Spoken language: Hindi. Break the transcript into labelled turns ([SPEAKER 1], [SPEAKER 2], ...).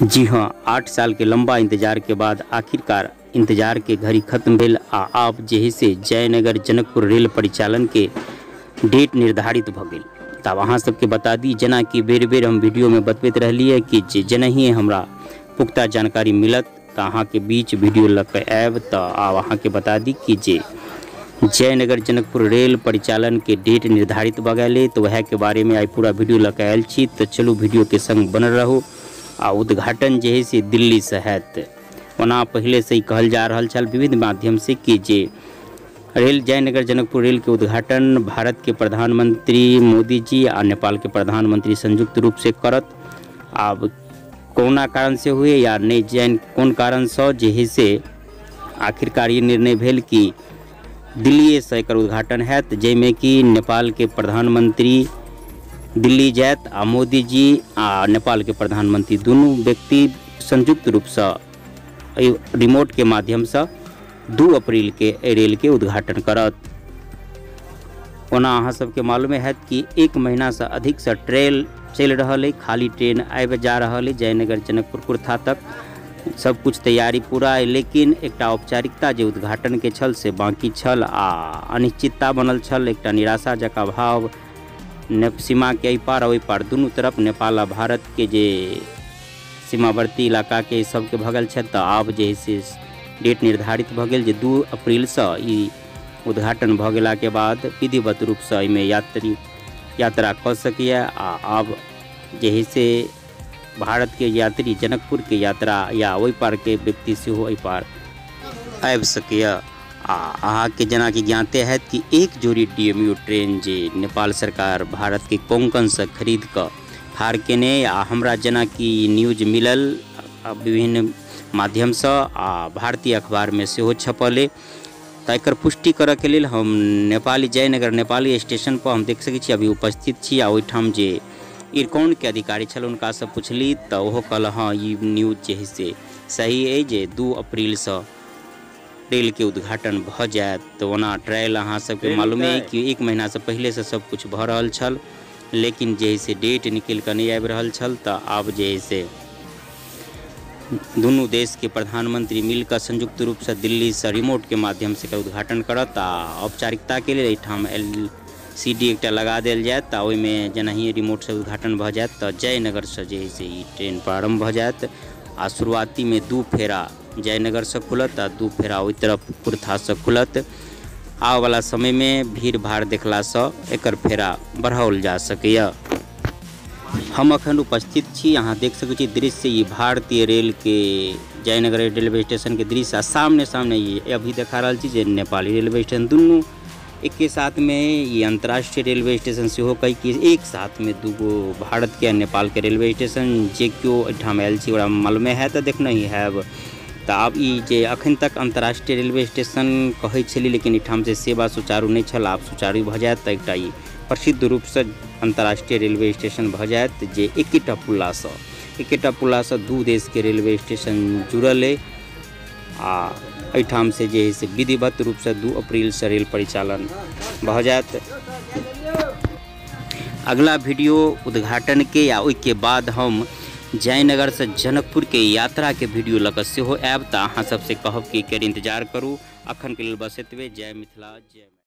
[SPEAKER 1] जी हाँ, 8 साल के लंबा इंतजार के बाद आखिरकार इंतजार के घड़ी खत्म भेल आ आब जे से जयनगर जनकपुर रेल परिचालन के डेट निर्धारित भ गेल। तब अहाँ सबके बता दी, जना कि बेर बेर हम वीडियो में बतबैत रहलिए कि जेनाही हमरा पुख्ता जानकारी मिलत तो अहाँ के बीच वीडियो लग आयब। तो आब अहाँ के बता दी कि जे जयनगर जनकपुर रेल परिचालन के डेट निर्धारित भ गए, तो वह के बारे में आई पूरा वीडियो लग आयल छी। तो चलू वीडियो के संग बनल रहू। आ उद्घाटन जे है से दिल्ली से हैत। ओना पहले से ही कहल जा रहा छल विविध माध्यम से कि जे रेल जयनगर जनकपुर रेल के उद्घाटन भारत के प्रधानमंत्री मोदी जी और नेपाल के प्रधानमंत्री संयुक्त रूप से करत। अब कोना कारण से हुए या नहीं जैन कौन कारण से जे है से आखिरकार ये निर्णय भेल कि दिल्ली से एकर उद्घाटन हैत, जैमें कि नेपाल के प्रधानमंत्री दिल्ली जात आ मोदी जी आ नेपाल के प्रधानमंत्री दोनों व्यक्ति संयुक्त रूप से रिमोट के माध्यम से 2 अप्रैल के रेल के उद्घाटन करत। ओना अहाँ सबके मालूम है कि 1 महीना से अधिक से ट्रेन चल रहा है, खाली ट्रेन आबि जा रहा है जयनगर जनकपुर कुर्था तक। सब कुछ तैयारी पूरा है, लेकिन एक औपचारिकता जो उद्घाटन के छल से बाकी छल आ अनिश्चितता बनल छल। एक निराशा जका भाव सीमा के पार और पार दोनों तरफ नेपाल आ भारत के जे सीमावर्ती इलाका के सबके भगल है। तो आब जे से डेट निर्धारित भ गेल जे 2 अप्रैल से ई उद्घाटन भ गेला के बाद विधिवत रूप से इमे यात्रा कर सकिए। आब जे से भारत के यात्री जनकपुर के यात्रा या ओहि पार के व्यक्ति से ओहि पार आबि सकिए। अहाँ के जना कि ज्ञाते है कि 1 जोड़ी DMU ट्रेन जे नेपाल सरकार भारत के कोंकण से खरीद कर ठार केने आ हमरा जना कि न्यूज मिलल विभिन्न माध्यम से आ भारतीय अखबार में सेहो छपल। तो एकर पुष्टि करे के लेल हम नेपाली जयनगर नेपाली स्टेशन पर हम देख सकै छी अभी उपस्थित छी। आ ओहिठाम जे इरकॉन के अधिकारी छल उनका से पूछली तो वो कहल हाँ ये न्यूज जे है से सही है जे 2 अप्रैल से रेल के उद्घाटन भ जाए। तो ओना ट्रायल अहाँ सबके मालूम है कि 1 महीना से पहले से सब कुछ भ रहल छल, लेकिन जे से डेट निकल कर नहीं आबि रहल छल। तो आब जे से दोनों देश के प्रधानमंत्री मिलकर संयुक्त रूप से दिल्ली से रिमोट के माध्यम से उद्घाटन करत। औपचारिकता के लिए एठाम LCD एक लगा दिल जाए। तो में जना ही रिमोट से उद्घाटन भ जाए तो जयनगर से जे से ट्रेन प्रारंभ भ जाए। आ शुरुआती में 2 फेरा जयनगर से खुलत आ 2 फेरा ओहि तरफ कुर्था से खुलत। आने वाला समय में भीड़ भाड़ देखला से एकर फेरा बढ़ाओल जा सके। हम अखन उपस्थित छी, अहाँ देख सकै छी दृश्य ये भारतीय रेल के जयनगर रेलवे स्टेशन के दृश्य। सामने सामने ये अभी देखा रहा छी जे नेपाली रेलवे स्टेशन दोनों एक के साथ में ये अंतर्राष्ट्रीय रेलवे स्टेशन से हो कई कि एक साथ में 2 भारत के नेपाल के रेलवे स्टेशन जे क्यों एठाम आयल छी ओकरा मालूम है तो देखना ही है। तो आब ई जे अखन तक अंतर्राष्ट्रीय रेलवे स्टेशन कहै छली, लेकिन एठाम से सेवा सुचारू नहीं छल। आब सुचारू भ जाए तो एक प्रसिद्ध रूप से अंतर्राष्ट्रीय रेलवे स्टेशन भ जाए जे एकेटा पुला से 2 देश के रेलवे स्टेशन जुड़ल है। आ एठाम से जे है से विधिवत रूप से 2 अप्रैल से रेल परिचालन भ जाए। अगला वीडियो उद्घाटन के या ओहि के बाद हम जयनगर से जनकपुर के यात्रा के वीडियो लग से हो आयब। तो अहाँ सबसे कहब कि एकर इंतजार करू। अखन के लेल बस एतबे। जय मिथिला जय।